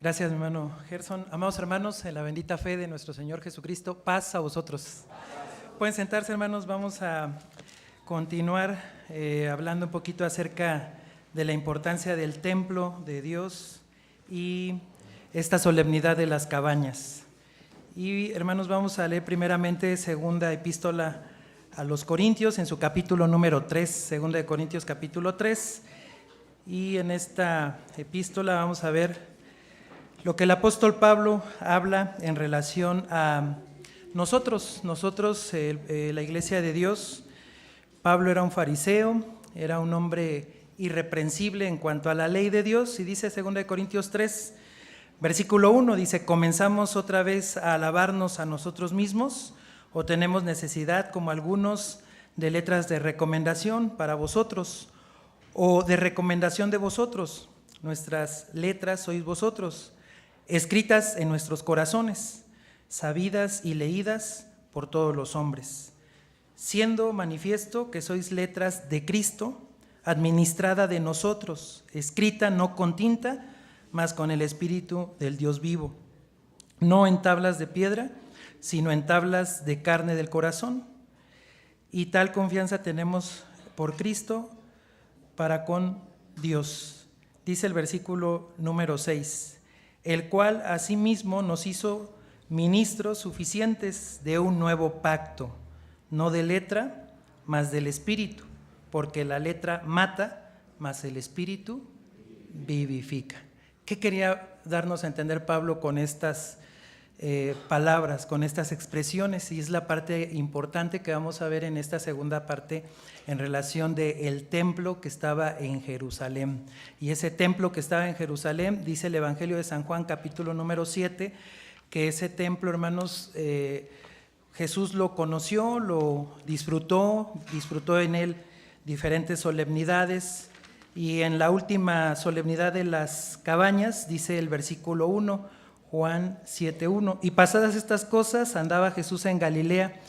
Gracias, mi hermano Gerson. Amados hermanos, en la bendita fe de nuestro Señor Jesucristo, paz a vosotros. Pueden sentarse, hermanos. Vamos a continuar hablando un poquito acerca de la importancia del templo de Dios y esta solemnidad de las cabañas. Y, hermanos, vamos a leer primeramente segunda epístola a los Corintios en su capítulo número 3, segunda de Corintios capítulo 3. Y en esta epístola vamos a ver lo que el apóstol Pablo habla en relación a nosotros, la iglesia de Dios. Pablo era un fariseo, era un hombre irreprensible en cuanto a la ley de Dios, y dice 2 Corintios 3, versículo 1, dice: ¿comenzamos otra vez a alabarnos a nosotros mismos, o tenemos necesidad, como algunos, de letras de recomendación para vosotros, o de recomendación de vosotros? Nuestras letras sois vosotros, escritas en nuestros corazones, sabidas y leídas por todos los hombres, siendo manifiesto que sois letras de Cristo, administrada de nosotros, escrita no con tinta, mas con el Espíritu del Dios vivo, no en tablas de piedra, sino en tablas de carne del corazón. Y tal confianza tenemos por Cristo para con Dios. Dice el versículo número 6, el cual asimismo nos hizo ministros suficientes de un nuevo pacto, no de letra, mas del Espíritu, porque la letra mata, mas el Espíritu vivifica. ¿Qué quería darnos a entender Pablo con estas palabras, con estas expresiones? Y es la parte importante que vamos a ver en esta segunda parte en relación del templo que estaba en Jerusalén. Y ese templo que estaba en Jerusalén, dice el Evangelio de San Juan, capítulo número 7, que ese templo, hermanos, Jesús lo conoció, lo disfrutó en él diferentes solemnidades, y en la última solemnidad de las cabañas, dice el versículo 1, Juan 7:1, y pasadas estas cosas andaba Jesús en Galilea,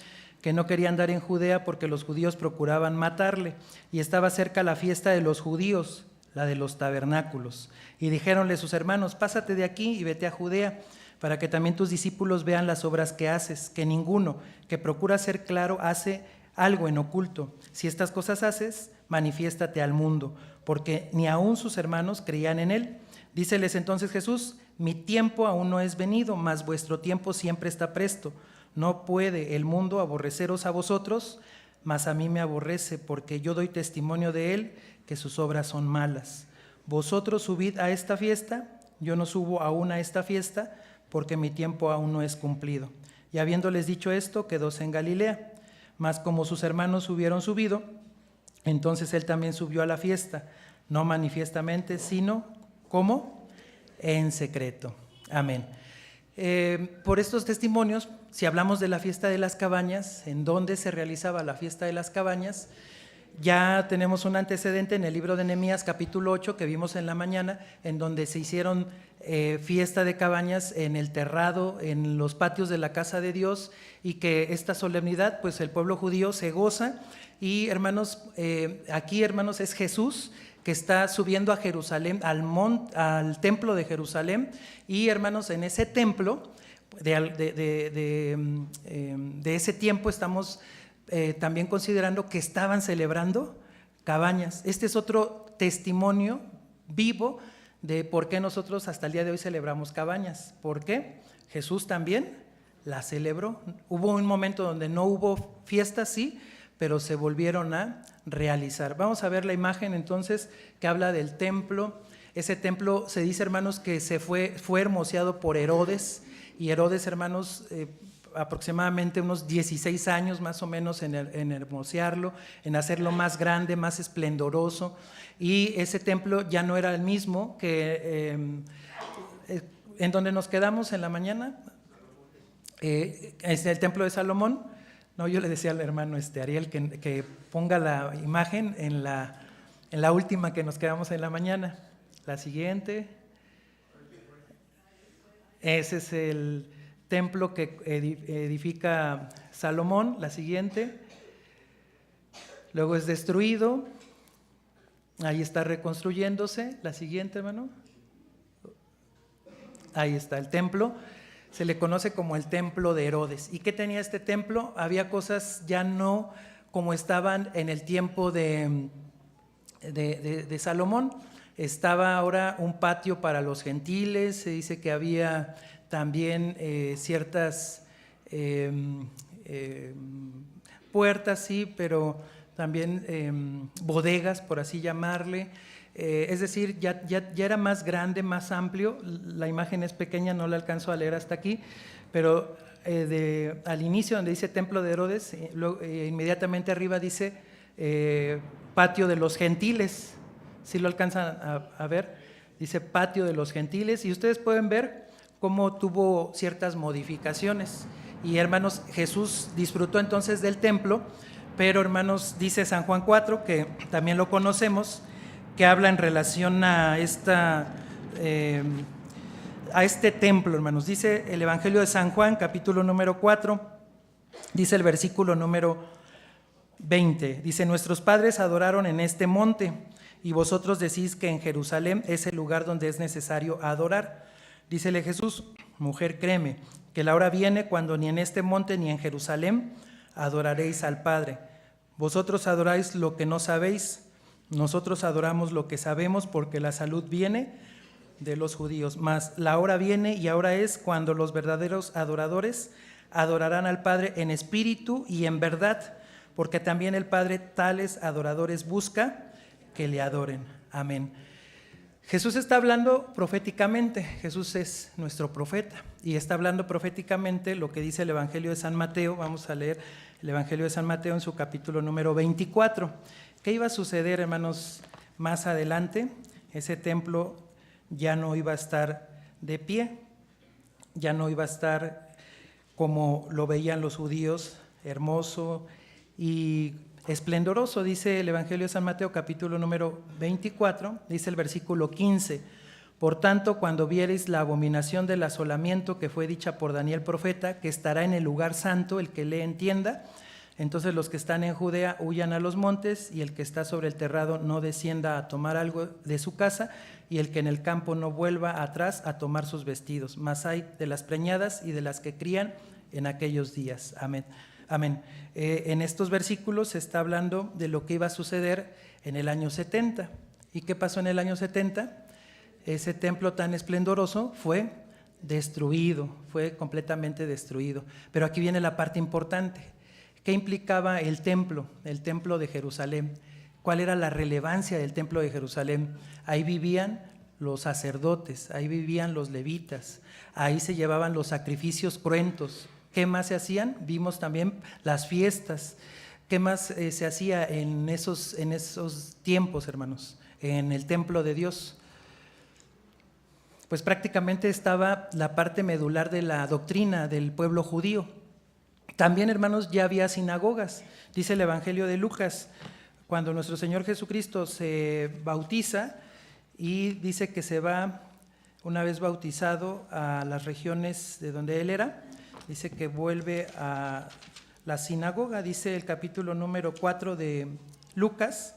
que no quería andar en Judea porque los judíos procuraban matarle, y estaba cerca la fiesta de los judíos, la de los tabernáculos. Y dijéronle sus hermanos: pásate de aquí y vete a Judea, para que también tus discípulos vean las obras que haces, que ninguno que procura ser claro hace algo en oculto. Si estas cosas haces, manifiéstate al mundo, porque ni aun sus hermanos creían en él. Díceles entonces Jesús: mi tiempo aún no es venido, mas vuestro tiempo siempre está presto. No puede el mundo aborreceros a vosotros, mas a mí me aborrece, porque yo doy testimonio de él que sus obras son malas. Vosotros subid a esta fiesta, yo no subo aún a esta fiesta, porque mi tiempo aún no es cumplido. Y habiéndoles dicho esto, quedóse en Galilea. Mas como sus hermanos hubieron subido, entonces él también subió a la fiesta, no manifiestamente, sino ¿cómo? En secreto. Amén. Por estos testimonios, si hablamos de la fiesta de las cabañas, en dónde se realizaba la fiesta de las cabañas, ya tenemos un antecedente en el libro de Nehemías capítulo 8 que vimos en la mañana, en donde se hicieron fiesta de cabañas en el terrado, en los patios de la casa de Dios, y que esta solemnidad, pues el pueblo judío se goza. Y hermanos, aquí, hermanos, es Jesús que está subiendo a Jerusalén, al templo de Jerusalén, y hermanos, en ese templo de ese tiempo estamos también considerando que estaban celebrando cabañas. Este es otro testimonio vivo de por qué nosotros hasta el día de hoy celebramos cabañas. ¿Por qué? Jesús también la celebró. Hubo un momento donde no hubo fiestas, sí, pero se volvieron a realizar. Vamos a ver la imagen entonces que habla del templo. Ese templo se dice, hermanos, que fue hermoseado por Herodes, y Herodes, hermanos, aproximadamente unos 16 años más o menos en hermosearlo, en hacerlo más grande, más esplendoroso. Y ese templo ya no era el mismo que en donde nos quedamos en la mañana, es el templo de Salomón. No, yo le decía al hermano Ariel que ponga la imagen en la última que nos quedamos en la mañana. La siguiente. Ese es el templo que edifica Salomón. La siguiente. Luego es destruido. Ahí está reconstruyéndose. La siguiente, hermano. ahí está el templo, se le conoce como el templo de Herodes. ¿Y qué tenía este templo? Había cosas ya no como estaban en el tiempo de Salomón. Estaba ahora un patio para los gentiles, se dice que había también ciertas puertas, sí, pero también bodegas, por así llamarle. Es decir, ya era más grande, más amplio. La imagen es pequeña, no la alcanzo a leer hasta aquí, pero al inicio donde dice Templo de Herodes, inmediatamente arriba dice Patio de los Gentiles. ¿Sí lo alcanzan a ver? Dice Patio de los Gentiles, y ustedes pueden ver cómo tuvo ciertas modificaciones. Y hermanos, Jesús disfrutó entonces del templo, pero hermanos, dice San Juan 4, que también lo conocemos, que habla en relación a este templo, hermanos. Dice el Evangelio de San Juan, capítulo número 4, dice el versículo número 20, dice: nuestros padres adoraron en este monte, y vosotros decís que en Jerusalén es el lugar donde es necesario adorar. Dícele Jesús: mujer, créeme, que la hora viene cuando ni en este monte ni en Jerusalén adoraréis al Padre. Vosotros adoráis lo que no sabéis, nosotros adoramos lo que sabemos, porque la salud viene de los judíos. Mas la hora viene y ahora es cuando los verdaderos adoradores adorarán al Padre en espíritu y en verdad, porque también el Padre tales adoradores busca que le adoren. Amén. Jesús está hablando proféticamente. Jesús es nuestro profeta y está hablando proféticamente lo que dice el Evangelio de San Mateo. Vamos a leer el Evangelio de San Mateo en su capítulo número 24. ¿Qué iba a suceder, hermanos, más adelante? Ese templo ya no iba a estar de pie, ya no iba a estar como lo veían los judíos, hermoso y esplendoroso. Dice el Evangelio de San Mateo, capítulo número 24, dice el versículo 15: por tanto, cuando viereis la abominación del asolamiento que fue dicha por Daniel profeta, que estará en el lugar santo, el que lee entienda, entonces los que están en Judea huyan a los montes, y el que está sobre el terrado no descienda a tomar algo de su casa, y el que en el campo no vuelva atrás a tomar sus vestidos. Mas hay de las preñadas y de las que crían en aquellos días. Amén. Amén. En estos versículos se está hablando de lo que iba a suceder en el año 70. ¿Y qué pasó en el año 70? Ese templo tan esplendoroso fue destruido, fue completamente destruido. Pero aquí viene la parte importante. ¿Qué implicaba el templo de Jerusalén? ¿Cuál era la relevancia del templo de Jerusalén? Ahí vivían los sacerdotes, ahí vivían los levitas, ahí se llevaban los sacrificios cruentos. ¿Qué más se hacían? Vimos también las fiestas. ¿Qué más se hacía en esos tiempos, hermanos, en el templo de Dios? Pues prácticamente estaba la parte medular de la doctrina del pueblo judío. También, hermanos, ya había sinagogas. Dice el Evangelio de Lucas, cuando nuestro Señor Jesucristo se bautiza y dice que se va, una vez bautizado, a las regiones de donde Él era, dice que vuelve a la sinagoga. Dice el capítulo número 4 de Lucas,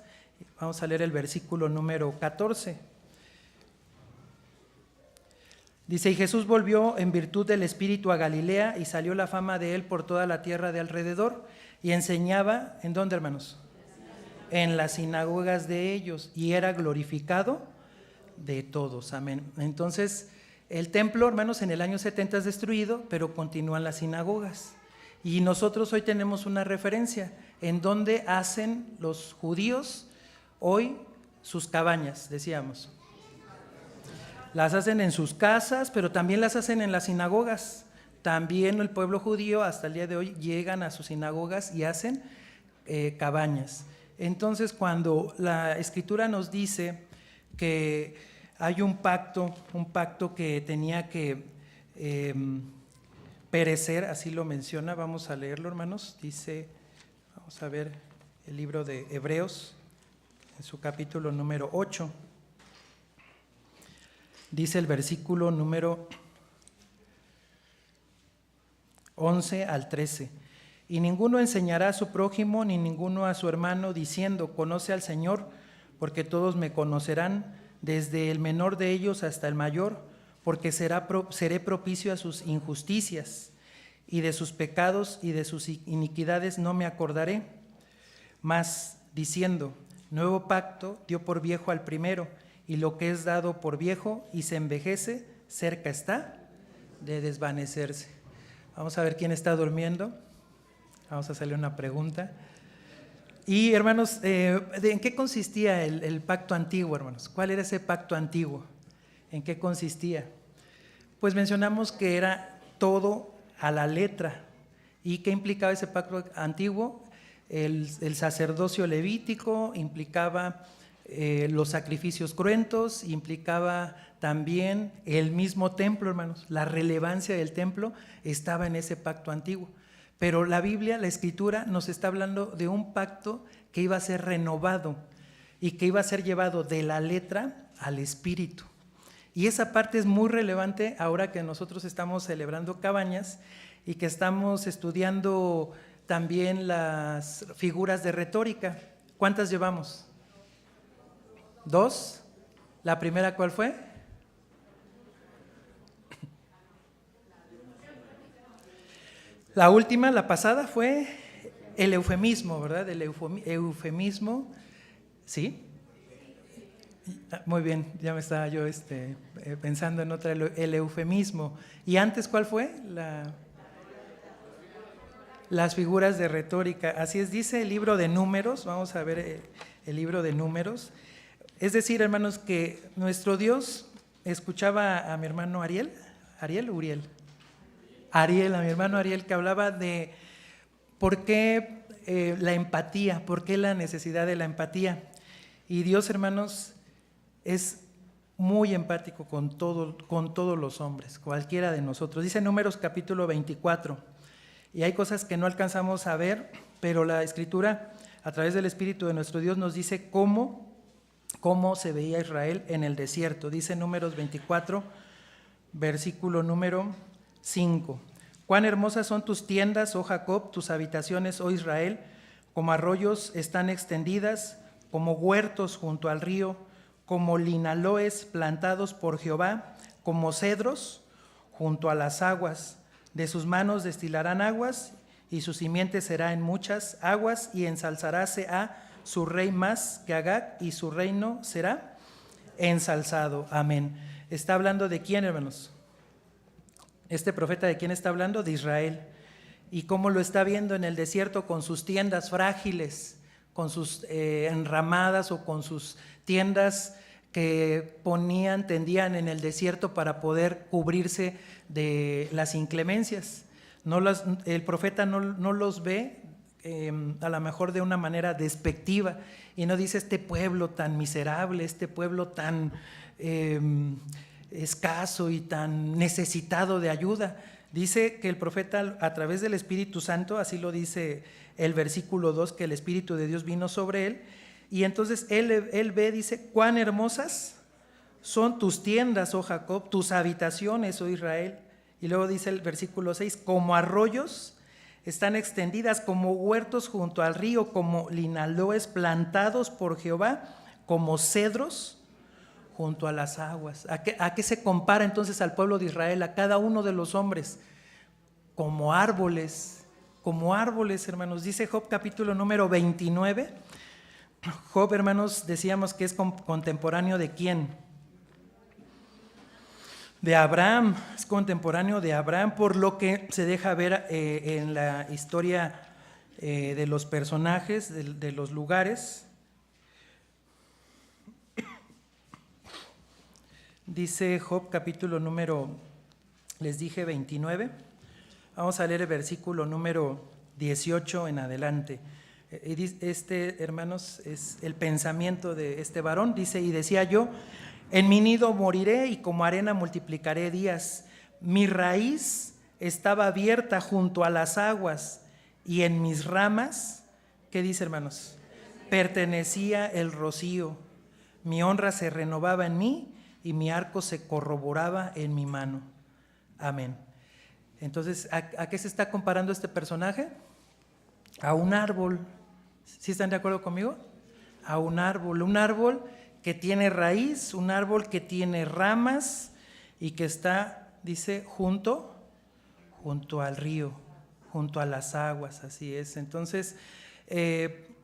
vamos a leer el versículo número 14. Dice: y Jesús volvió en virtud del Espíritu a Galilea, y salió la fama de él por toda la tierra de alrededor, y enseñaba, ¿en dónde, hermanos? En las sinagogas de ellos, y era glorificado de todos. Amén. Entonces, el templo, hermanos, en el año 70 es destruido, pero continúan las sinagogas. Y nosotros hoy tenemos una referencia en donde hacen los judíos hoy sus cabañas, decíamos. Las hacen en sus casas, pero también las hacen en las sinagogas. También el pueblo judío hasta el día de hoy llegan a sus sinagogas y hacen cabañas. Entonces, cuando la Escritura nos dice que hay un pacto que tenía que perecer, así lo menciona, vamos a leerlo, hermanos. Dice, vamos a ver el libro de Hebreos, en su capítulo número 8. Dice el versículo número 11 al 13: y ninguno enseñará a su prójimo, ni ninguno a su hermano, diciendo: conoce al Señor, porque todos me conocerán, desde el menor de ellos hasta el mayor, porque seré propicio a sus injusticias, y de sus pecados y de sus iniquidades no me acordaré. Mas diciendo, nuevo pacto dio por viejo al primero, y lo que es dado por viejo y se envejece, cerca está de desvanecerse. Vamos a ver quién está durmiendo. Vamos a hacerle una pregunta. Y hermanos, ¿en qué consistía el pacto antiguo, hermanos? ¿Cuál era ese pacto antiguo? ¿En qué consistía? Pues mencionamos que era todo a la letra. ¿Y qué implicaba ese pacto antiguo? El sacerdocio levítico, implicaba los sacrificios cruentos, implicaba también el mismo templo, hermanos. La relevancia del templo estaba en ese pacto antiguo. Pero la Biblia, la Escritura, nos está hablando de un pacto que iba a ser renovado y que iba a ser llevado de la letra al espíritu. Y esa parte es muy relevante ahora que nosotros estamos celebrando Cabañas y que estamos estudiando también las figuras de retórica. ¿Cuántas llevamos? 2. ¿La primera cuál fue? La última, la pasada, fue el eufemismo, ¿verdad? El eufemismo, ¿sí? Muy bien, ya me estaba yo pensando en otra, el eufemismo. ¿Y antes cuál fue? Las figuras de retórica. Así es, dice el libro de Números, vamos a ver el libro de Números. Es decir, hermanos, que nuestro Dios escuchaba a mi hermano Ariel, a mi hermano Ariel, que hablaba de por qué la empatía, por qué la necesidad de la empatía. Y Dios, hermanos, es muy empático con todos los hombres, cualquiera de nosotros. Dice Números capítulo 24, y hay cosas que no alcanzamos a ver, pero la Escritura, a través del Espíritu de nuestro Dios, nos dice cómo se veía Israel en el desierto. Dice Números 24, versículo número 5. Cuán hermosas son tus tiendas, oh Jacob, tus habitaciones, oh Israel, como arroyos están extendidas, como huertos junto al río, como linaloes plantados por Jehová, como cedros junto a las aguas. De sus manos destilarán aguas, y su simiente será en muchas aguas, y ensalzaráse a su rey más que Agag, y su reino será ensalzado. Amén. ¿Está hablando de quién, hermanos? Este profeta, ¿de quién está hablando? De Israel. ¿Y cómo lo está viendo en el desierto? Con sus tiendas frágiles, con sus enramadas o con sus tiendas que tendían en el desierto para poder cubrirse de las inclemencias. El profeta no los ve a lo mejor de una manera despectiva, y no dice este pueblo tan miserable, este pueblo tan escaso y tan necesitado de ayuda. Dice que el profeta, a través del Espíritu Santo, así lo dice el versículo 2, que el Espíritu de Dios vino sobre él, y entonces él ve, dice, cuán hermosas son tus tiendas, oh Jacob, tus habitaciones, oh Israel. Y luego dice el versículo 6, como arroyos están extendidas, como huertos junto al río, como linaloes plantados por Jehová, como cedros junto a las aguas. ¿A qué se compara entonces al pueblo de Israel, a cada uno de los hombres? Como árboles, hermanos. Dice Job capítulo número 29. Job, hermanos, decíamos que es contemporáneo ¿de quién? De Abraham, es contemporáneo de Abraham, por lo que se deja ver en la historia de los personajes, de los lugares. Dice Job capítulo número, les dije 29, vamos a leer el versículo número 18 en adelante. Hermanos, es el pensamiento de este varón. Dice, y decía yo, en mi nido moriré y como arena multiplicaré días. Mi raíz estaba abierta junto a las aguas y en mis ramas, ¿qué dice, hermanos? Pertenecía el rocío. Mi honra se renovaba en mí y mi arco se corroboraba en mi mano. Amén. Entonces, ¿a qué se está comparando este personaje? A un árbol. ¿Sí están de acuerdo conmigo? A un árbol que tiene raíz, un árbol que tiene ramas y que está, dice, junto al río, junto a las aguas, así es. Entonces,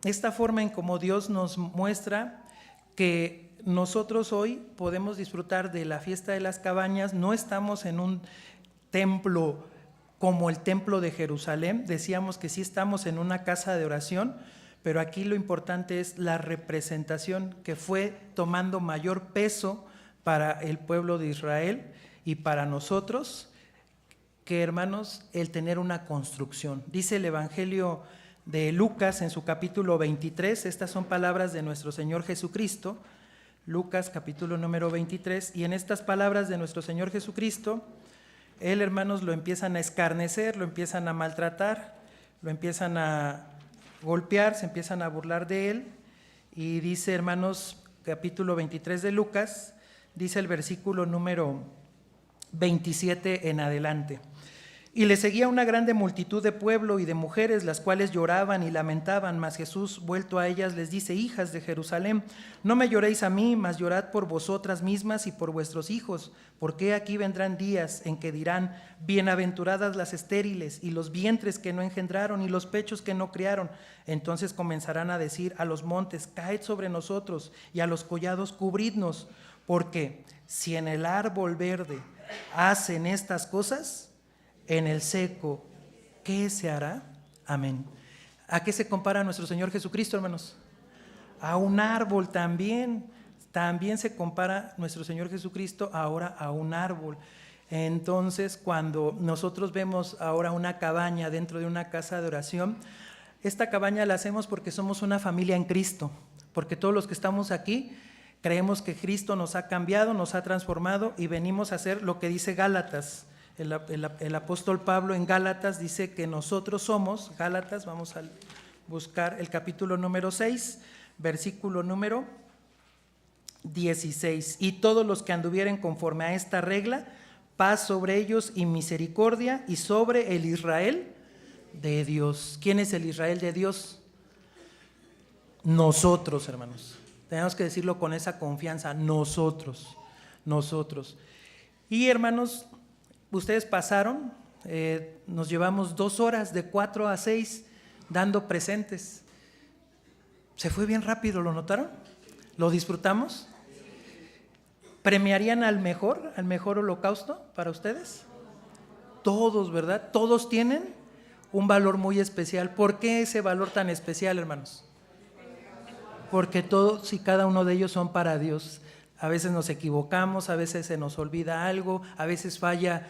esta forma en como Dios nos muestra que nosotros hoy podemos disfrutar de la fiesta de las cabañas, no estamos en un templo como el templo de Jerusalén, decíamos que sí estamos en una casa de oración, pero aquí lo importante es la representación que fue tomando mayor peso para el pueblo de Israel y para nosotros, que hermanos, el tener una construcción. Dice el Evangelio de Lucas en su capítulo 23, estas son palabras de nuestro Señor Jesucristo, Lucas capítulo número 23, y en estas palabras de nuestro Señor Jesucristo, él, hermanos, lo empiezan a escarnecer, lo empiezan a maltratar, lo empiezan a golpear, se empiezan a burlar de él, y dice, hermanos, capítulo 23 de Lucas, dice el versículo número 27 en adelante. Y le seguía una grande multitud de pueblo y de mujeres, las cuales lloraban y lamentaban, mas Jesús, vuelto a ellas, les dice: hijas de Jerusalén, no me lloréis a mí, mas llorad por vosotras mismas y por vuestros hijos, porque aquí vendrán días en que dirán: bienaventuradas las estériles, y los vientres que no engendraron, y los pechos que no criaron. Entonces comenzarán a decir a los montes: caed sobre nosotros, y a los collados: cubridnos, porque si en el árbol verde hacen estas cosas, en el seco, ¿qué se hará? Amén. ¿A qué se compara nuestro Señor Jesucristo, hermanos? A un árbol también. También se compara nuestro Señor Jesucristo ahora a un árbol. Entonces, cuando nosotros vemos ahora una cabaña dentro de una casa de oración, esta cabaña la hacemos porque somos una familia en Cristo, porque todos los que estamos aquí creemos que Cristo nos ha cambiado, nos ha transformado y venimos a hacer lo que dice Gálatas. El apóstol Pablo en Gálatas dice que nosotros somos, Gálatas, vamos a buscar el capítulo número 6, versículo número 16. Y todos los que anduvieren conforme a esta regla, paz sobre ellos y misericordia, y sobre el Israel de Dios. ¿Quién es el Israel de Dios? Nosotros, hermanos. Tenemos que decirlo con esa confianza, nosotros. Y hermanos, ustedes pasaron, nos llevamos 2 horas de 4 a 6 dando presentes. Se fue bien rápido, ¿lo notaron? ¿Lo disfrutamos? ¿Premiarían al mejor holocausto para ustedes? Todos, ¿verdad? Todos tienen un valor muy especial. ¿Por qué ese valor tan especial, hermanos? Porque todos y cada uno de ellos son para Dios. A veces nos equivocamos, a veces se nos olvida algo, a veces falla,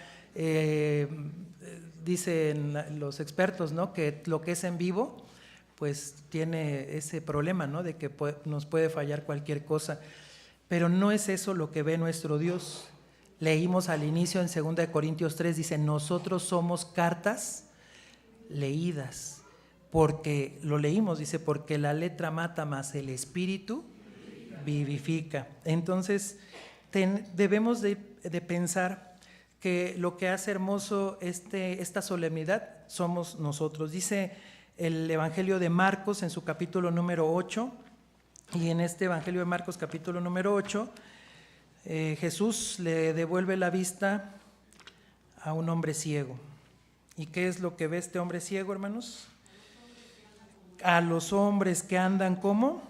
dicen los expertos, ¿no?, que lo que es en vivo, pues tiene ese problema, ¿no?, de que nos puede fallar cualquier cosa. Pero no es eso lo que ve nuestro Dios. Leímos al inicio en 2 Corintios 3, dice: nosotros somos cartas leídas. Porque lo leímos, dice, porque la letra mata, mas el espíritu vivifica. Entonces debemos de pensar que lo que hace hermoso esta solemnidad somos nosotros. Dice el Evangelio de Marcos en su capítulo número 8, y en este Evangelio de Marcos capítulo número 8, Jesús le devuelve la vista a un hombre ciego. ¿Y qué es lo que ve este hombre ciego, hermanos? A los hombres que andan como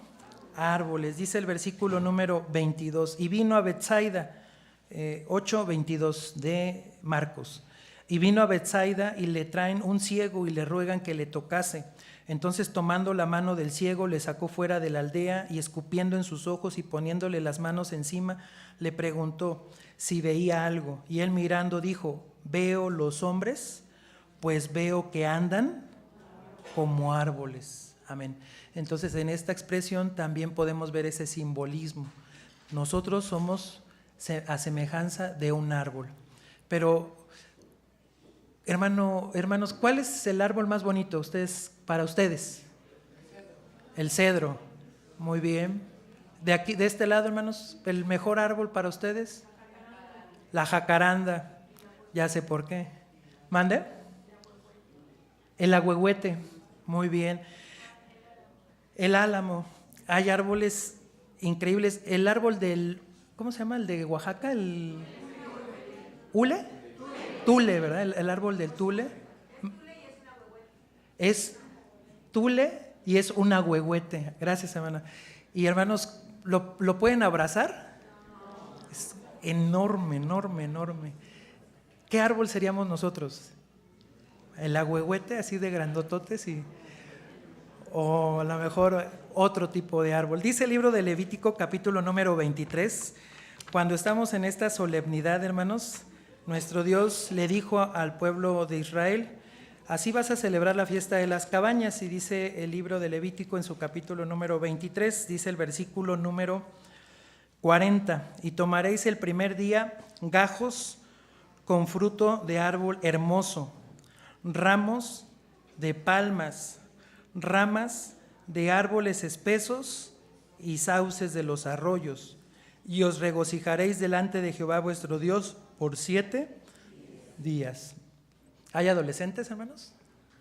árboles, dice el versículo número 22, y vino a Betsaida, 8:22 de Marcos, y vino a Betsaida y le traen un ciego y le ruegan que le tocase. Entonces, tomando la mano del ciego, le sacó fuera de la aldea, y escupiendo en sus ojos y poniéndole las manos encima, le preguntó si veía algo, y él mirando dijo: veo los hombres, pues veo que andan como árboles. Amén. Entonces, en esta expresión también podemos ver ese simbolismo. Nosotros somos a semejanza de un árbol. Pero, hermanos, ¿cuál es el árbol más bonito para ustedes? El cedro. Muy bien. De aquí, de este lado, hermanos, el mejor árbol para ustedes, la jacaranda. Ya sé por qué. ¿Mande? El ahuehuete. Muy bien. El álamo. Hay árboles increíbles. El árbol del, ¿cómo se llama? El de Oaxaca, ¿Hule? Tule, ¿verdad? El árbol del tule. Es tule y es un ahuehuete. Gracias, hermana. Y hermanos, ¿lo pueden abrazar? Es enorme, enorme, enorme. ¿Qué árbol seríamos nosotros? El ahuehuete, así de grandototes, o a lo mejor otro tipo de árbol. Dice el libro de Levítico, capítulo número 23, cuando estamos en esta solemnidad, hermanos, nuestro Dios le dijo al pueblo de Israel: así vas a celebrar la fiesta de las cabañas. Y dice el libro de Levítico en su capítulo número 23, dice el versículo número 40: y tomaréis el primer día gajos con fruto de árbol hermoso, ramos de palmas, ramas de árboles espesos y sauces de los arroyos, y os regocijaréis delante de Jehová vuestro Dios por 7 días. ¿Hay adolescentes, hermanos?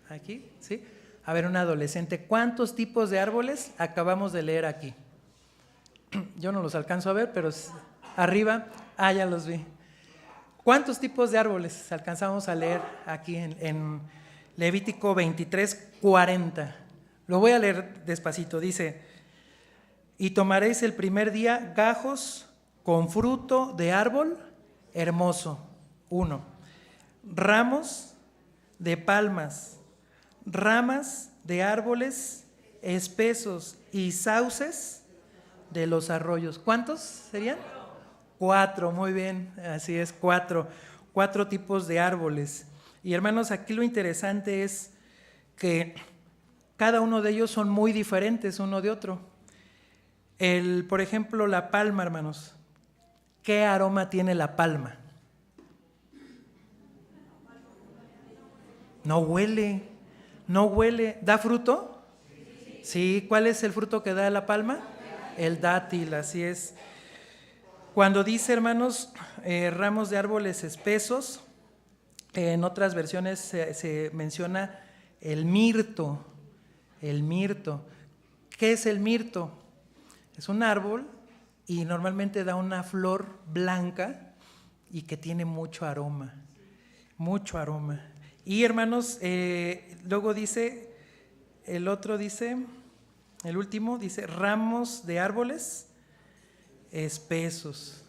¿Aquí? ¿Sí? A ver, un adolescente. ¿Cuántos tipos de árboles acabamos de leer aquí? Yo no los alcanzo a ver, pero arriba, ya los vi. ¿Cuántos tipos de árboles alcanzamos a leer aquí en Levítico 23, 40? Lo voy a leer despacito. Dice: y tomaréis el primer día gajos con fruto de árbol hermoso. 1. Ramos de palmas, ramas de árboles espesos y sauces de los arroyos. ¿Cuántos serían? 4, muy bien, así es, 4 tipos de árboles. Y hermanos, aquí lo interesante es que cada uno de ellos son muy diferentes uno de otro. Por ejemplo, la palma, hermanos. ¿Qué aroma tiene la palma? No huele. ¿Da fruto? Sí. ¿Cuál es el fruto que da la palma? El dátil, así es. Cuando dice, hermanos, ramos de árboles espesos, en otras versiones se menciona el mirto. El mirto. ¿Qué es el mirto? Es un árbol y normalmente da una flor blanca y que tiene mucho aroma. Mucho aroma. Y hermanos, luego dice, el último dice ramos de árboles espesos.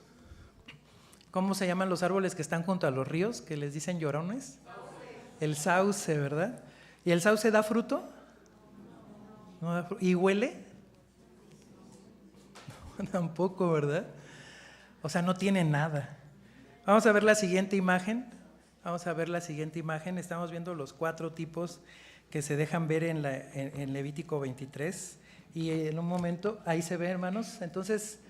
¿Cómo se llaman los árboles que están junto a los ríos, que les dicen llorones? El sauce, ¿verdad? ¿Y el sauce da fruto? No da fruto. ¿Y huele? No, tampoco, ¿verdad? O sea, no tiene nada. Vamos a ver la siguiente imagen. Estamos viendo los 4 tipos que se dejan ver en Levítico 23. Y en un momento, ahí se ve, hermanos. Entonces,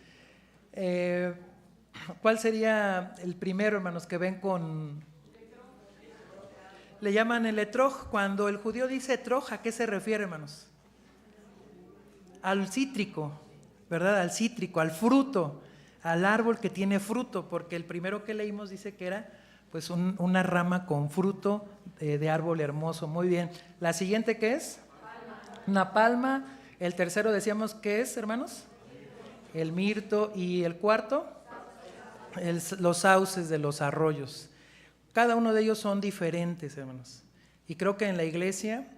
¿cuál sería el primero, hermanos, que ven con? Le llaman el etrog. Cuando el judío dice etrog, ¿a qué se refiere, hermanos? Al cítrico, ¿verdad? Al cítrico, al fruto, al árbol que tiene fruto, porque el primero que leímos dice que era pues una rama con fruto de árbol hermoso. Muy bien. ¿La siguiente qué es? Una palma. El tercero decíamos ¿qué es, hermanos? El mirto. ¿Y el cuarto? Los sauces de los arroyos. Cada uno de ellos son diferentes, hermanos. Y creo que en la iglesia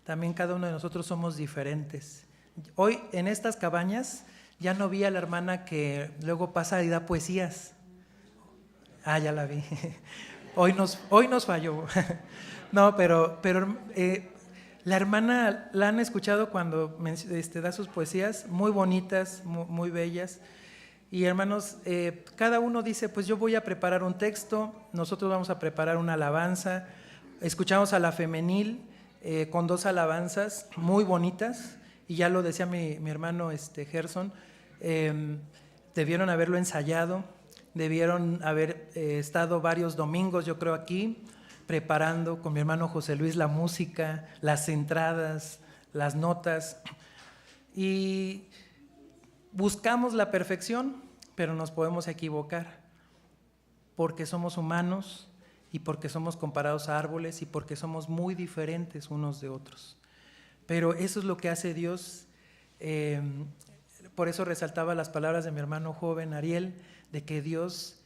también cada uno de nosotros somos diferentes. Hoy en estas cabañas ya no vi a la hermana que luego pasa y da poesías. Ya la vi. Hoy nos falló. No, pero la hermana la han escuchado cuando da sus poesías, muy bonitas, muy bellas. Y hermanos, cada uno dice, pues yo voy a preparar un texto, nosotros vamos a preparar una alabanza. Escuchamos a la femenil con 2 alabanzas muy bonitas, y ya lo decía mi hermano Gerson, debieron haberlo ensayado, debieron haber estado varios domingos, yo creo, aquí, preparando con mi hermano José Luis la música, las entradas, las notas, y buscamos la perfección, pero nos podemos equivocar, porque somos humanos y porque somos comparados a árboles y porque somos muy diferentes unos de otros. Pero eso es lo que hace Dios. Por eso resaltaba las palabras de mi hermano joven Ariel, de que Dios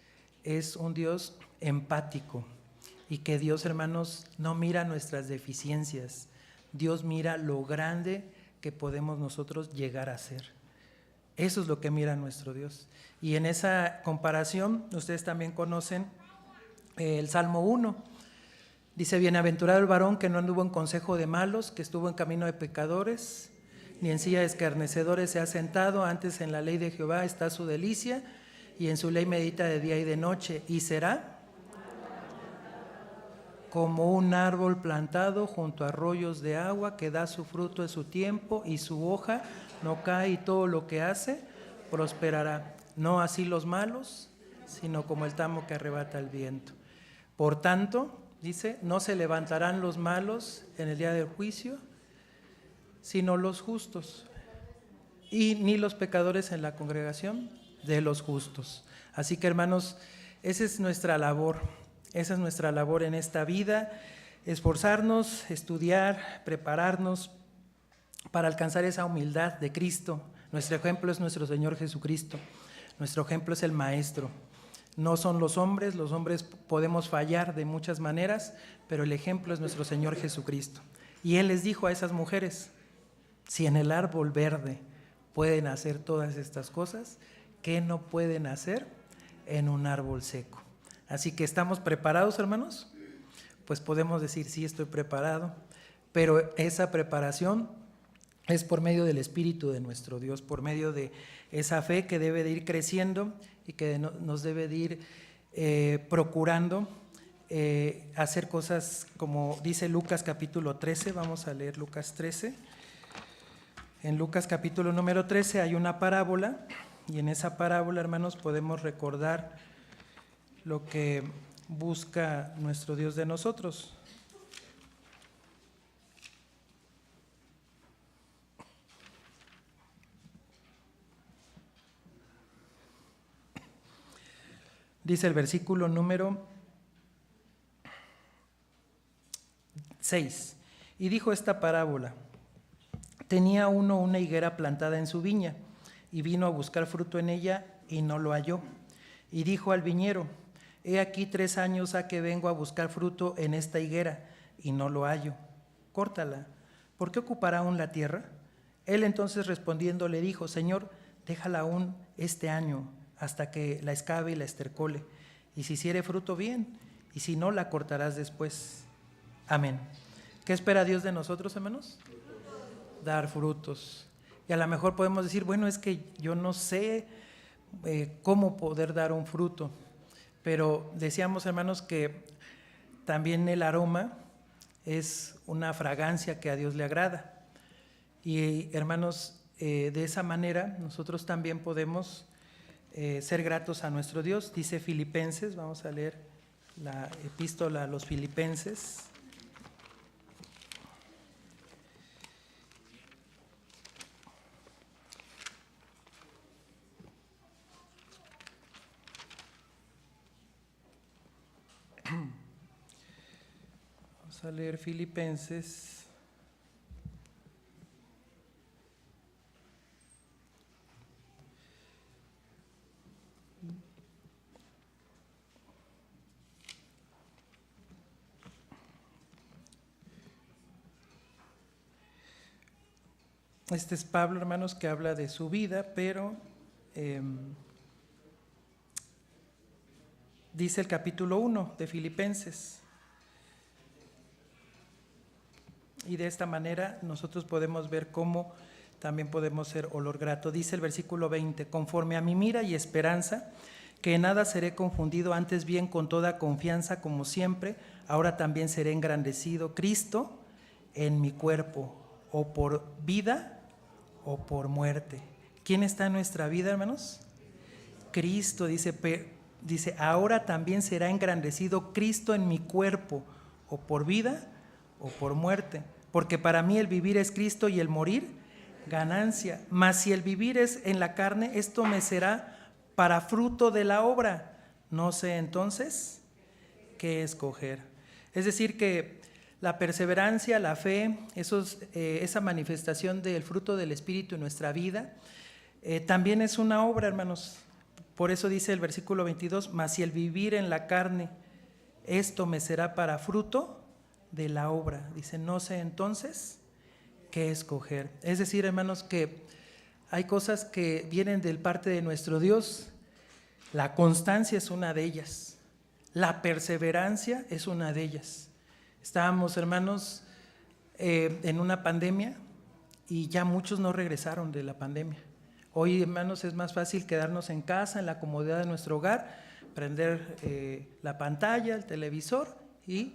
es un Dios empático, y que Dios, hermanos, no mira nuestras deficiencias. Dios mira lo grande que podemos nosotros llegar a ser. Eso es lo que mira nuestro Dios. Y en esa comparación, ustedes también conocen el Salmo 1. Dice: bienaventurado el varón que no anduvo en consejo de malos, que estuvo en camino de pecadores, ni en silla de escarnecedores se ha sentado, antes en la ley de Jehová está su delicia, y en su ley medita de día y de noche, y será como un árbol plantado junto a arroyos de agua, que da su fruto en su tiempo, y su hoja no cae, y todo lo que hace prosperará. No así los malos, sino como el tamo que arrebata el viento. Por tanto, dice, no se levantarán los malos en el día del juicio, sino los justos, y ni los pecadores en la congregación de los justos. Así que, hermanos, esa es nuestra labor. Esa es nuestra labor en esta vida: esforzarnos, estudiar, prepararnos para alcanzar esa humildad de Cristo. Nuestro ejemplo es nuestro Señor Jesucristo. Nuestro ejemplo es el Maestro. No son los hombres podemos fallar de muchas maneras, pero el ejemplo es nuestro Señor Jesucristo. Y Él les dijo a esas mujeres: si en el árbol verde pueden hacer todas estas cosas, ¿qué no pueden hacer en un árbol seco? Así que, ¿estamos preparados, hermanos? Pues podemos decir: sí, estoy preparado, pero esa preparación es por medio del Espíritu de nuestro Dios, por medio de esa fe que debe de ir creciendo y que nos debe de ir procurando hacer cosas como dice Lucas capítulo 13. Vamos a leer Lucas 13. En Lucas capítulo número 13 hay una parábola, y en esa parábola, hermanos, podemos recordar lo que busca nuestro Dios de nosotros. Dice el versículo número 6: y dijo esta parábola: tenía uno una higuera plantada en su viña, y vino a buscar fruto en ella, y no lo halló. Y dijo al viñero: he aquí 3 años ha que vengo a buscar fruto en esta higuera, y no lo hallo. Córtala, ¿por qué ocupará aún la tierra? Él entonces respondiendo le dijo: Señor, déjala aún este año, hasta que la escabe y la estercole, y si hiciere fruto, bien, y si no, la cortarás después. Amén. ¿Qué espera Dios de nosotros, hermanos? Dar frutos. Y a lo mejor podemos decir: bueno, es que yo no sé cómo poder dar un fruto. Pero decíamos, hermanos, que también el aroma es una fragancia que a Dios le agrada. Y, hermanos, de esa manera nosotros también podemos ser gratos a nuestro Dios. Dice Filipenses, vamos a leer la epístola a los Filipenses. Vamos a leer Filipenses. Este es Pablo, hermanos, que habla de su vida, pero dice el capítulo 1 de Filipenses. Y de esta manera nosotros podemos ver cómo también podemos ser olor grato. Dice el versículo 20: conforme a mi mira y esperanza, que en nada seré confundido, antes bien con toda confianza, como siempre, ahora también seré engrandecido Cristo en mi cuerpo, o por vida o por muerte. ¿Quién está en nuestra vida, hermanos? Cristo. Dice, ahora también será engrandecido Cristo en mi cuerpo, o por vida o por muerte. Porque para mí el vivir es Cristo y el morir ganancia. Mas si el vivir es en la carne, esto me será para fruto de la obra. No sé entonces qué escoger. Es decir, que la perseverancia, la fe, esa manifestación del fruto del Espíritu en nuestra vida, también es una obra, hermanos. Por eso dice el versículo 22, mas si el vivir en la carne esto me será para fruto de la obra. Dice, no sé entonces qué escoger. Es decir, hermanos, que hay cosas que vienen del parte de nuestro Dios. La constancia es una de ellas. La perseverancia es una de ellas. Estábamos, hermanos, en una pandemia y ya muchos no regresaron de la pandemia. Hoy, hermanos, es más fácil quedarnos en casa, en la comodidad de nuestro hogar, prender la pantalla, el televisor y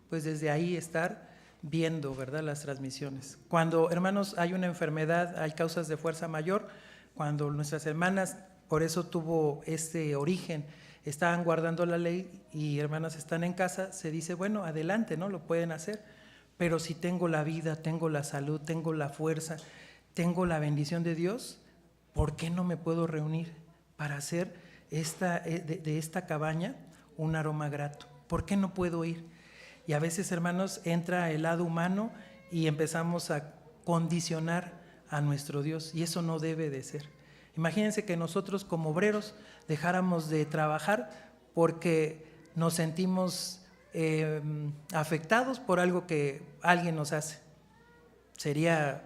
pues desde ahí estar viendo, ¿verdad?, las transmisiones. Cuando, hermanos, hay una enfermedad, hay causas de fuerza mayor, cuando nuestras hermanas, por eso tuvo este origen, estaban guardando la ley y hermanas están en casa, se dice, bueno, adelante, ¿no? Lo pueden hacer, pero si tengo la vida, tengo la salud, tengo la fuerza, tengo la bendición de Dios, ¿por qué no me puedo reunir para hacer de esta cabaña un aroma grato? ¿Por qué no puedo ir? Y a veces, hermanos, entra el lado humano y empezamos a condicionar a nuestro Dios, y eso no debe de ser. Imagínense que nosotros como obreros dejáramos de trabajar porque nos sentimos afectados por algo que alguien nos hace. Sería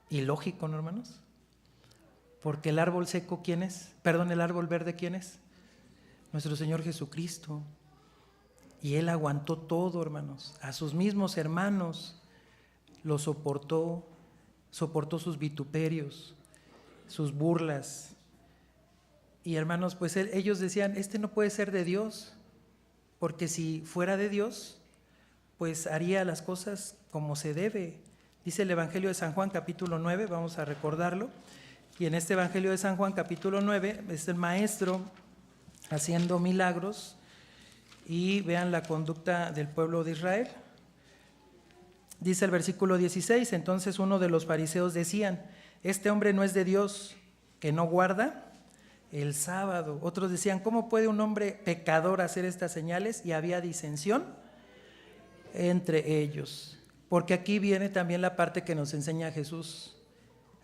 ilógico, ¿no, hermanos? Porque el árbol seco, ¿quién es? Perdón, el árbol verde, ¿quién es? Nuestro Señor Jesucristo. Y Él aguantó todo, hermanos. A sus mismos hermanos lo soportó, soportó sus vituperios, sus burlas. Y hermanos, pues ellos decían, no puede ser de Dios, porque si fuera de Dios, pues haría las cosas como se debe. Dice el Evangelio de San Juan, capítulo 9, vamos a recordarlo. Y en este Evangelio de San Juan, capítulo 9, es el maestro haciendo milagros, y vean la conducta del pueblo de Israel. Dice el versículo 16, entonces uno de los fariseos decían, este hombre no es de Dios, que no guarda el sábado. Otros decían, ¿cómo puede un hombre pecador hacer estas señales? Y había disensión entre ellos. Porque aquí viene también la parte que nos enseña Jesús.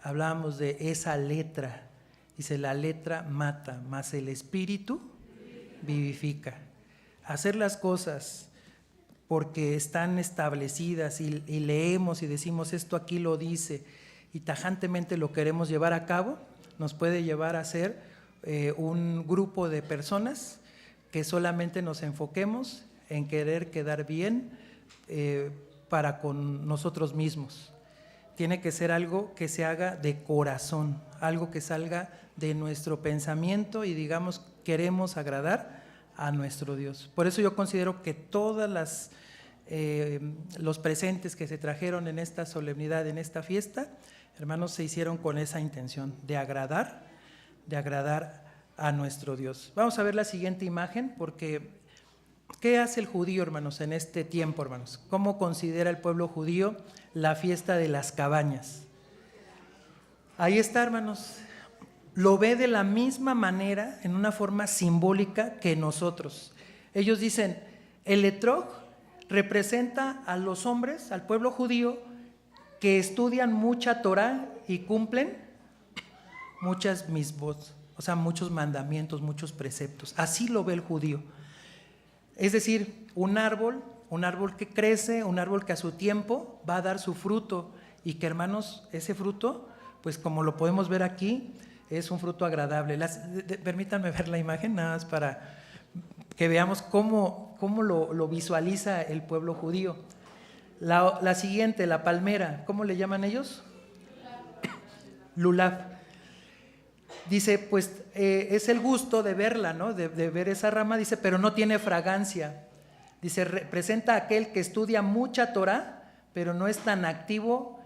Hablábamos de esa letra. Dice, la letra mata, mas el espíritu vivifica. Hacer las cosas porque están establecidas y leemos y decimos esto aquí lo dice y tajantemente lo queremos llevar a cabo, nos puede llevar a ser un grupo de personas que solamente nos enfoquemos en querer quedar bien para con nosotros mismos. Tiene que ser algo que se haga de corazón, algo que salga de nuestro pensamiento y digamos queremos agradar a nuestro Dios. Por eso yo considero que todas los presentes que se trajeron en esta solemnidad, en esta fiesta, hermanos, se hicieron con esa intención de agradar a nuestro Dios. Vamos a ver la siguiente imagen, porque ¿qué hace el judío, hermanos, en este tiempo, hermanos? ¿Cómo considera el pueblo judío la fiesta de las cabañas? Ahí está, hermanos. Lo ve de la misma manera, en una forma simbólica que nosotros. Ellos dicen, el etrog representa a los hombres, al pueblo judío, que estudian mucha Torah y cumplen muchas misbot, o sea, muchos mandamientos, muchos preceptos. Así lo ve el judío. Es decir, un árbol que crece, un árbol que a su tiempo va a dar su fruto y que, hermanos, ese fruto, pues como lo podemos ver aquí, es un fruto agradable. Permítanme ver la imagen nada más para que veamos cómo lo visualiza el pueblo judío. La siguiente, la palmera, ¿cómo le llaman ellos? Lulav. Dice, pues es el gusto de verla, ¿no? De ver esa rama, dice, pero no tiene fragancia. Dice, representa a aquel que estudia mucha Torah, pero no es tan activo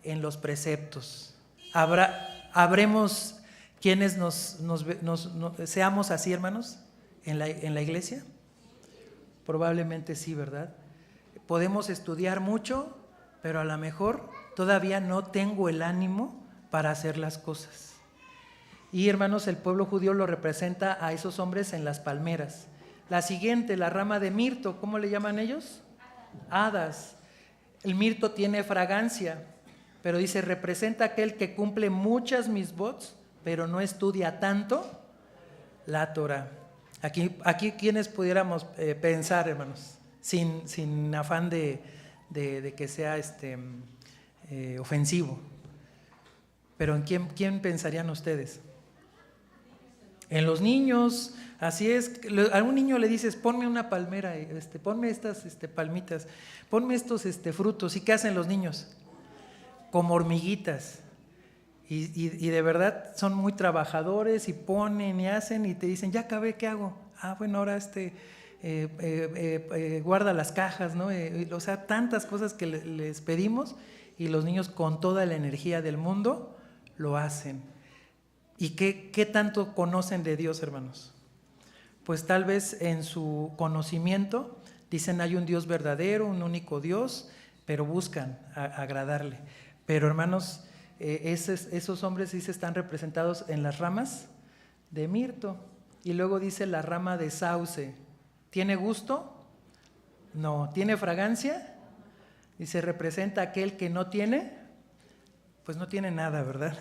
en los preceptos. ¿Habremos quienes seamos así, hermanos, en la iglesia? Probablemente sí, ¿verdad? Podemos estudiar mucho, pero a lo mejor todavía no tengo el ánimo para hacer las cosas. Y, hermanos, el pueblo judío lo representa a esos hombres en las palmeras. La siguiente, la rama de mirto, ¿cómo le llaman ellos? Hadas. El mirto tiene fragancia, pero dice, representa a aquel que cumple muchas misbots, pero no estudia tanto la Torah. Aquí quienes pudiéramos pensar, hermanos, sin afán de que sea ofensivo, pero ¿en quién pensarían ustedes? En los niños, así es. A un niño le dices, ponme una palmera, ponme estas palmitas, ponme estos frutos. ¿Y qué hacen los niños? Como hormiguitas. Y de verdad son muy trabajadores y ponen y hacen y te dicen, ya acabé, ¿qué hago? Bueno, ahora guarda las cajas, ¿no? O sea, tantas cosas que les pedimos y los niños con toda la energía del mundo lo hacen. ¿Y qué tanto conocen de Dios, hermanos? Pues tal vez en su conocimiento dicen hay un Dios verdadero, un único Dios, pero buscan agradarle. Pero hermanos, esos hombres sí se están representados en las ramas de mirto. Y luego dice la rama de sauce. ¿Tiene gusto? No. ¿Tiene fragancia? Y se representa aquel que no tiene, pues no tiene nada, ¿verdad?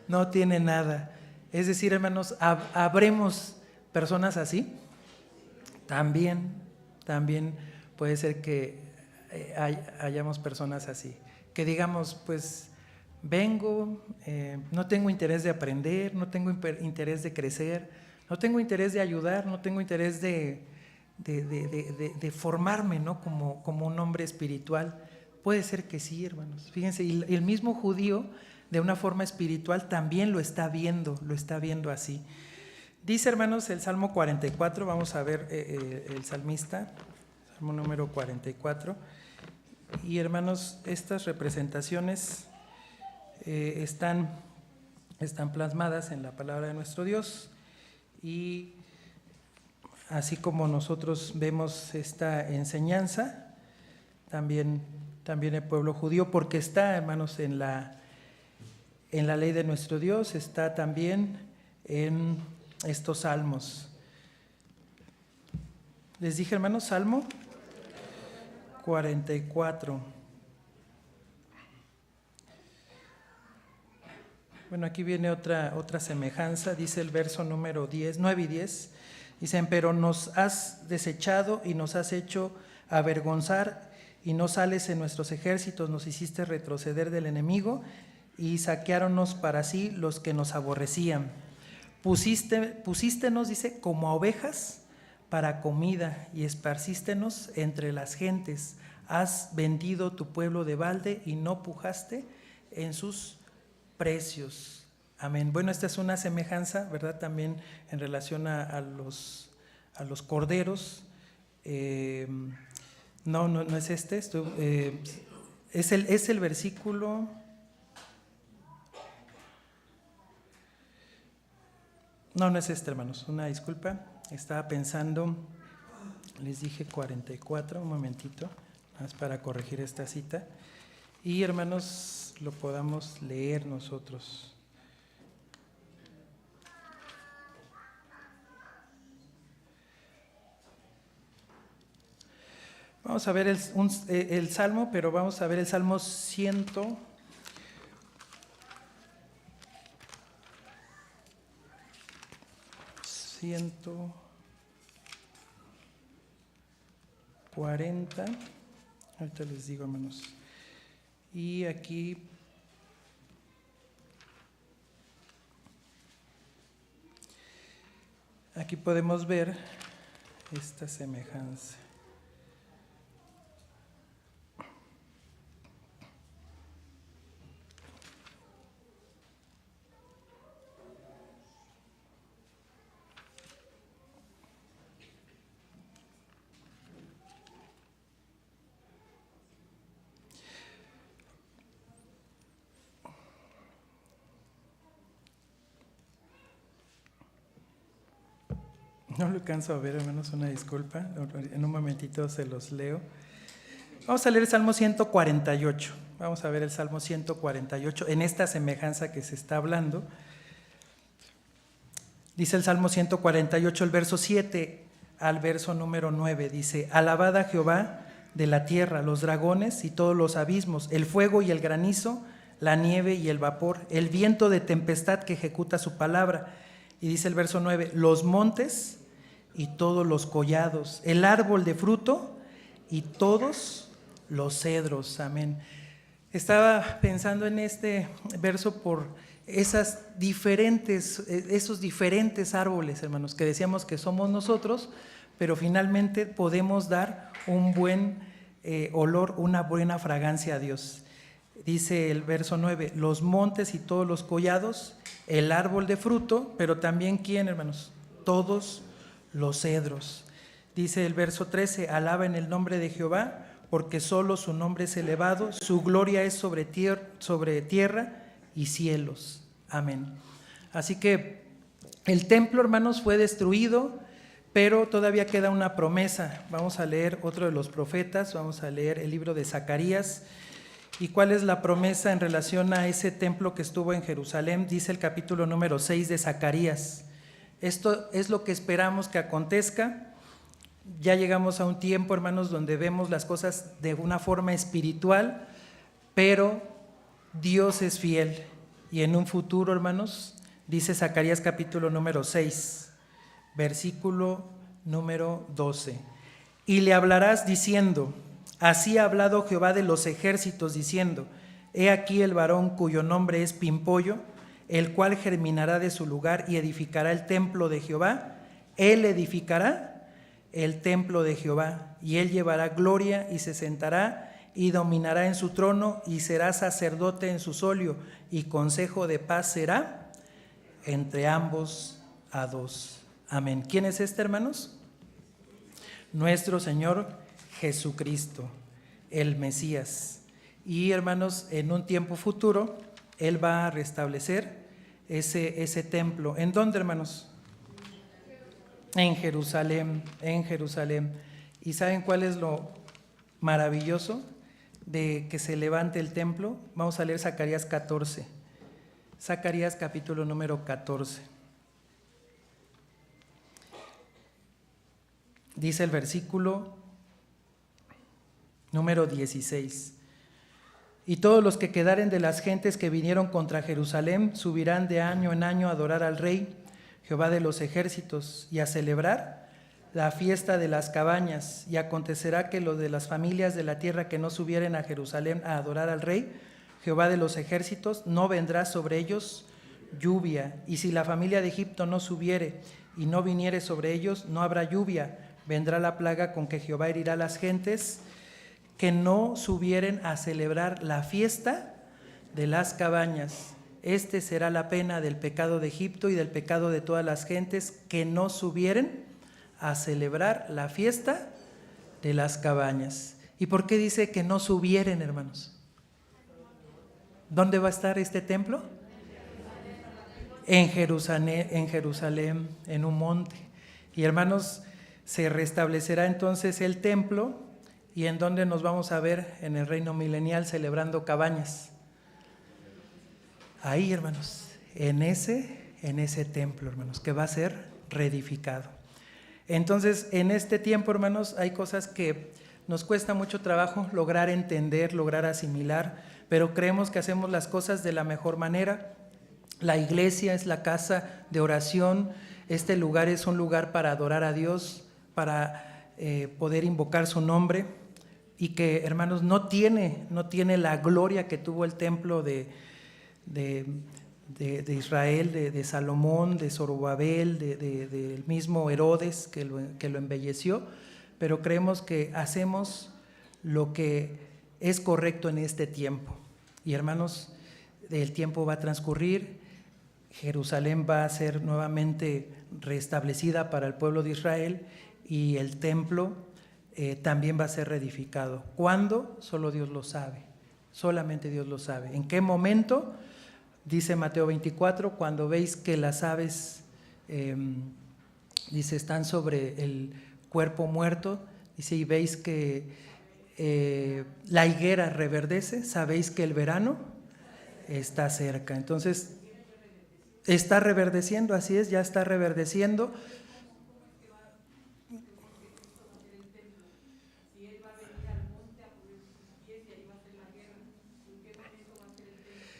No tiene nada. Es decir, hermanos, ¿habremos personas así? También puede ser que hayamos personas así. Que digamos, pues vengo, no tengo interés de aprender, no tengo interés de crecer, no tengo interés de ayudar, no tengo interés de formarme, ¿no? como un hombre espiritual. Puede ser que sí, hermanos. Fíjense, y el mismo judío, de una forma espiritual, también lo está viendo así. Dice, hermanos, el Salmo 44, vamos a ver el salmista, Salmo número 44. Y hermanos, estas representaciones están plasmadas en la palabra de nuestro Dios, y así como nosotros vemos esta enseñanza, también el pueblo judío, porque está, hermanos, en la ley de nuestro Dios, está también en estos salmos. Les dije, hermanos, Salmo 44. Bueno, aquí viene otra semejanza, dice el verso número 9 y 10. Dicen, pero nos has desechado y nos has hecho avergonzar, y no sales en nuestros ejércitos, nos hiciste retroceder del enemigo, y saqueáronnos para sí los que nos aborrecían. Pusístenos, dice, como a ovejas para comida, y esparcístenos entre las gentes. Has vendido tu pueblo de balde y no pujaste en sus precios. Amén. Bueno, esta es una semejanza, ¿verdad? También en relación a los corderos. No es es el versículo. No es hermanos, una disculpa. Estaba pensando, les dije 44, un momentito, más para corregir esta cita. Y hermanos, lo podamos leer nosotros. Vamos a ver el Salmo, pero vamos a ver el Salmo 140. Ahorita les digo, hermanos. Y aquí podemos ver esta semejanza. No lo alcanzo a ver, hermanos, una disculpa. En un momentito se los leo. Vamos a leer el Salmo 148. Vamos a ver el Salmo 148 en esta semejanza que se está hablando. Dice el Salmo 148, el verso 7 al verso número 9. Dice, alabad a Jehová de la tierra, los dragones y todos los abismos, el fuego y el granizo, la nieve y el vapor, el viento de tempestad que ejecuta su palabra. Y dice el verso 9, los montes y todos los collados, el árbol de fruto y todos los cedros. Amén. Estaba pensando en este verso por esos diferentes árboles, hermanos, que decíamos que somos nosotros, pero finalmente podemos dar un buen olor, una buena fragancia a Dios. Dice el verso 9, los montes y todos los collados, el árbol de fruto, pero también ¿quién, hermanos? Todos los cedros. Dice el verso 13, alaben el nombre de Jehová, porque solo su nombre es elevado, su gloria es sobre tierra y cielos. Amén. Así que el templo, hermanos, fue destruido, pero todavía queda una promesa. Vamos a leer otro de los profetas, vamos a leer el libro de Zacarías. ¿Y cuál es la promesa en relación a ese templo que estuvo en Jerusalén? Dice el capítulo número 6 de Zacarías. Esto es lo que esperamos que acontezca. Ya llegamos a un tiempo, hermanos, donde vemos las cosas de una forma espiritual, pero Dios es fiel. Y en un futuro, hermanos, dice Zacarías capítulo número 6, versículo número 12. Y le hablarás diciendo, así ha hablado Jehová de los ejércitos, diciendo, he aquí el varón cuyo nombre es Pimpollo, el cual germinará de su lugar y edificará el templo de Jehová. Él edificará el templo de Jehová, y él llevará gloria y se sentará y dominará en su trono y será sacerdote en su solio, y consejo de paz será entre ambos a dos. Amén. ¿Quién es este, hermanos? Nuestro Señor Jesucristo, el Mesías. Y hermanos, en un tiempo futuro, Él va a restablecer ese templo. ¿En dónde, hermanos? En Jerusalén, en Jerusalén. ¿Y saben cuál es lo maravilloso de que se levante el templo? Vamos a leer Zacarías 14. Zacarías capítulo número 14. Dice el versículo número 16. Y todos los que quedaren de las gentes que vinieron contra Jerusalén subirán de año en año a adorar al Rey Jehová de los ejércitos, y a celebrar la fiesta de las cabañas. Y acontecerá que los de las familias de la tierra que no subieren a Jerusalén a adorar al Rey Jehová de los ejércitos, no vendrá sobre ellos lluvia. Y si la familia de Egipto no subiere y no viniere sobre ellos, no habrá lluvia. Vendrá la plaga con que Jehová herirá a las gentes que no subieren a celebrar la fiesta de las cabañas. Este será la pena del pecado de Egipto y del pecado de todas las gentes que no subieren a celebrar la fiesta de las cabañas. ¿Y por qué dice que no subieren, hermanos? ¿Dónde va a estar este templo? En Jerusalén, en un monte. Y hermanos, se restablecerá entonces el templo. ¿Y en dónde nos vamos a ver? En el reino milenial, celebrando cabañas. Ahí, hermanos, en ese templo, hermanos, que va a ser reedificado. Entonces, en este tiempo, hermanos, hay cosas que nos cuesta mucho trabajo lograr entender, lograr asimilar, pero creemos que hacemos las cosas de la mejor manera. La iglesia es la casa de oración. Este lugar es un lugar para adorar a Dios, para poder invocar su nombre, y que, hermanos, no tiene la gloria que tuvo el templo de Israel, de Salomón, de Zorobabel, del mismo Herodes que lo embelleció, pero creemos que hacemos lo que es correcto en este tiempo. Y hermanos, el tiempo va a transcurrir, Jerusalén va a ser nuevamente restablecida para el pueblo de Israel, y el templo también va a ser reedificado. ¿Cuándo? Solo Dios lo sabe, solamente Dios lo sabe. ¿En qué momento? Dice Mateo 24, cuando veis que las aves, dice, están sobre el cuerpo muerto, dice, y veis que la higuera reverdece, sabéis que el verano está cerca. Entonces, está reverdeciendo, así es, ya está reverdeciendo.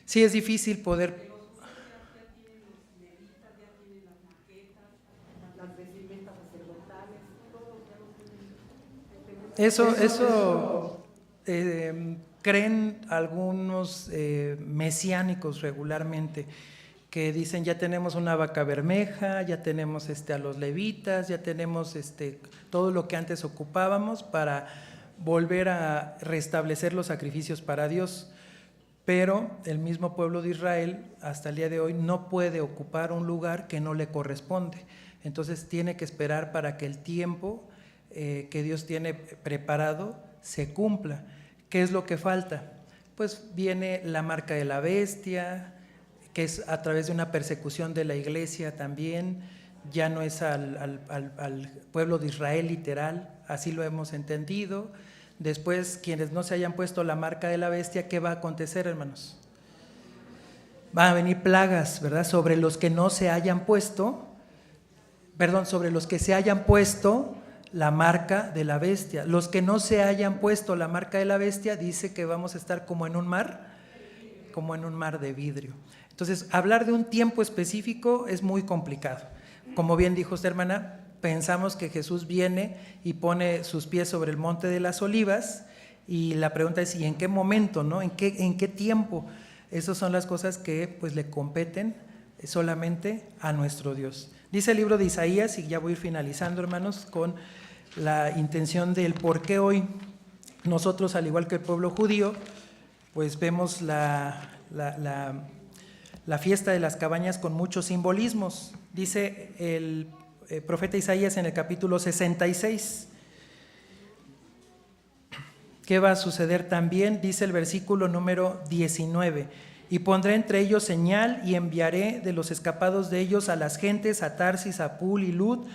Sí, es difícil poder. Eso creen algunos mesiánicos regularmente, que dicen ya tenemos una vaca bermeja, ya tenemos a los levitas, ya tenemos todo lo que antes ocupábamos para volver a restablecer los sacrificios para Dios. Pero el mismo pueblo de Israel hasta el día de hoy no puede ocupar un lugar que no le corresponde. Entonces tiene que esperar para que el tiempo que Dios tiene preparado se cumpla. ¿Qué es lo que falta? Pues viene la marca de la bestia, que es a través de una persecución de la iglesia también, ya no es al pueblo de Israel literal, así lo hemos entendido. Después, quienes no se hayan puesto la marca de la bestia, ¿qué va a acontecer, hermanos? Van a venir plagas, ¿verdad? Sobre los que no se hayan puesto, sobre los que se hayan puesto la marca de la bestia. Los que no se hayan puesto la marca de la bestia, dice que vamos a estar como en un mar de vidrio. Entonces, hablar de un tiempo específico es muy complicado. Como bien dijo esta hermana, pensamos que Jesús viene y pone sus pies sobre el monte de las olivas, y la pregunta es, ¿y en qué momento, no? ¿En qué tiempo? Esas son las cosas que pues le competen solamente a nuestro Dios. Dice el libro de Isaías, y ya voy a ir finalizando, hermanos, con la intención del por qué hoy nosotros, al igual que el pueblo judío, pues vemos la fiesta de las cabañas con muchos simbolismos. Dice el profeta Isaías en el capítulo 66. ¿Qué va a suceder también? Dice el versículo número 19. Y pondré entre ellos señal y enviaré de los escapados de ellos a las gentes, a Tarsis, a Pul y Lud,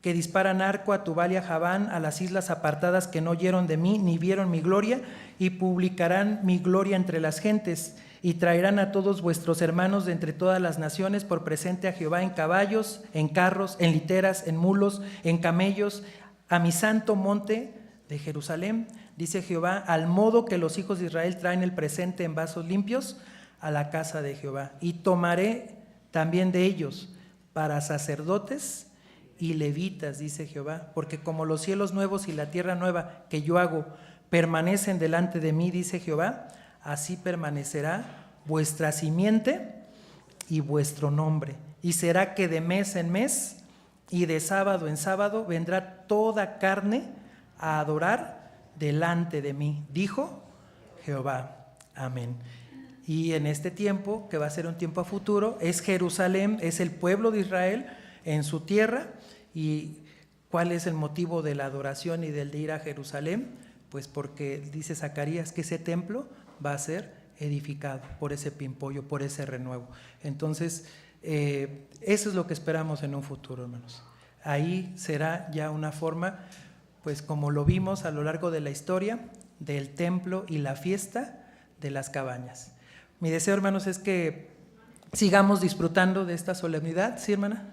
que disparan arco, a Tubal y a Javán, a las islas apartadas que no oyeron de mí ni vieron mi gloria, y publicarán mi gloria entre las gentes. Y traerán a todos vuestros hermanos de entre todas las naciones por presente a Jehová en caballos, en carros, en literas, en mulos, en camellos, a mi santo monte de Jerusalén, dice Jehová, al modo que los hijos de Israel traen el presente en vasos limpios a la casa de Jehová. Y tomaré también de ellos para sacerdotes y levitas, dice Jehová, porque como los cielos nuevos y la tierra nueva que yo hago permanecen delante de mí, dice Jehová, así permanecerá vuestra simiente y vuestro nombre. Y será que de mes en mes y de sábado en sábado vendrá toda carne a adorar delante de mí, dijo Jehová. Amén. Y en este tiempo, que va a ser un tiempo a futuro, es Jerusalén, es el pueblo de Israel en su tierra. ¿Y cuál es el motivo de la adoración y del de ir a Jerusalén? Pues porque dice Zacarías que ese templo va a ser edificado por ese pimpollo, por ese renuevo. Entonces, eso es lo que esperamos en un futuro, hermanos. Ahí será ya una forma, pues como lo vimos a lo largo de la historia, del templo y la fiesta de las cabañas. Mi deseo, hermanos, es que sigamos disfrutando de esta solemnidad. ¿Sí, hermana?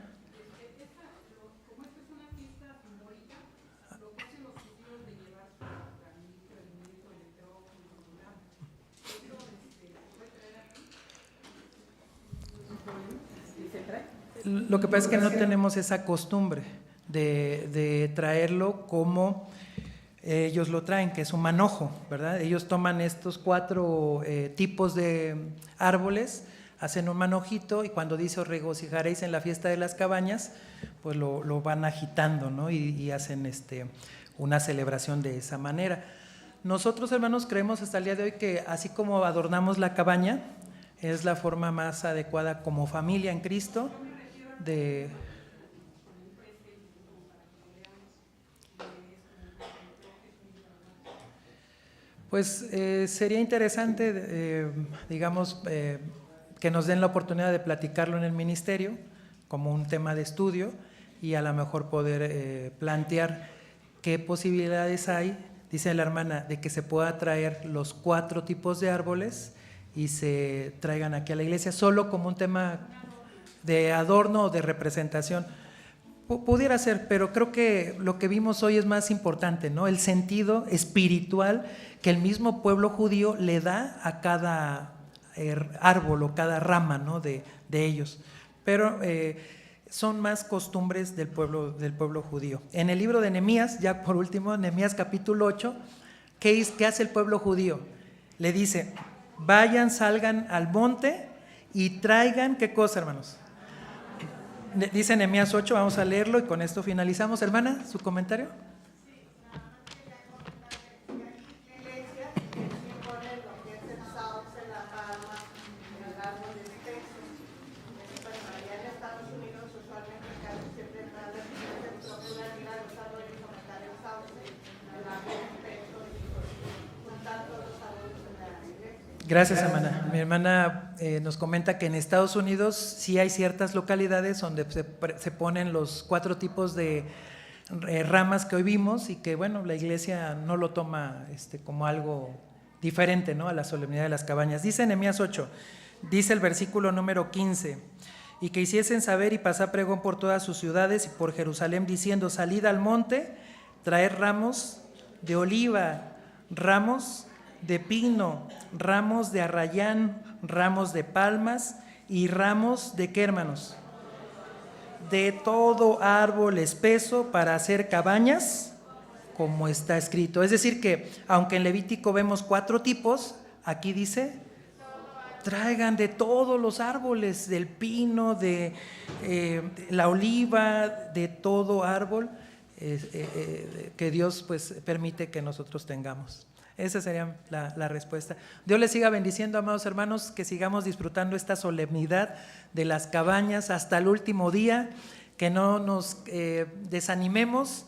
Lo que pasa es que no tenemos esa costumbre de traerlo como ellos lo traen, que es un manojo, ¿verdad? Ellos toman estos 4 tipos de árboles, hacen un manojito, y cuando dice os regocijaréis en la fiesta de las cabañas, pues lo van agitando, ¿no? Y hacen una celebración de esa manera. Nosotros, hermanos, creemos hasta el día de hoy que así como adornamos la cabaña, es la forma más adecuada como familia en Cristo de... Pues sería interesante, digamos, que nos den la oportunidad de platicarlo en el ministerio como un tema de estudio, y a lo mejor poder plantear qué posibilidades hay, dice la hermana, de que se pueda traer los 4 tipos de árboles y se traigan aquí a la iglesia solo como un tema de adorno o de representación. Pudiera ser, pero creo que lo que vimos hoy es más importante, ¿no? El sentido espiritual que el mismo pueblo judío le da a cada árbol o cada rama, ¿no? de ellos. Pero son más costumbres del pueblo judío. En el libro de Nehemías, ya por último, Nehemías capítulo 8, ¿qué hace el pueblo judío? Le dice, vayan, salgan al monte y traigan, ¿qué cosa, hermanos? Dice Nehemías 8, vamos a leerlo y con esto finalizamos. Hermana, ¿su comentario? Gracias, hermana. Mi hermana nos comenta que en Estados Unidos sí hay ciertas localidades donde se ponen los 4 tipos de ramas que hoy vimos y que, bueno, la iglesia no lo toma como algo diferente, ¿no?, a la solemnidad de las cabañas. Dice Nehemías 8, dice el versículo número 15, y que hiciesen saber y pasar pregón por todas sus ciudades y por Jerusalén, diciendo, salid al monte, traed ramos de oliva, ramos de pino, ramos de arrayán, ramos de palmas y ramos de ¿qué, hermanos? De todo árbol espeso para hacer cabañas, como está escrito. Es decir que, aunque en Levítico vemos 4 tipos, aquí dice, traigan de todos los árboles, del pino, de la oliva, de todo árbol que Dios pues permite que nosotros tengamos. Esa sería la respuesta. Dios les siga bendiciendo, amados hermanos, que sigamos disfrutando esta solemnidad de las cabañas hasta el último día, que no nos desanimemos,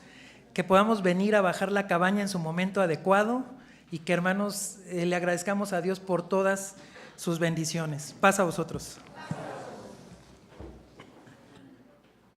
que podamos venir a bajar la cabaña en su momento adecuado y que, hermanos, le agradezcamos a Dios por todas sus bendiciones. Paz a vosotros.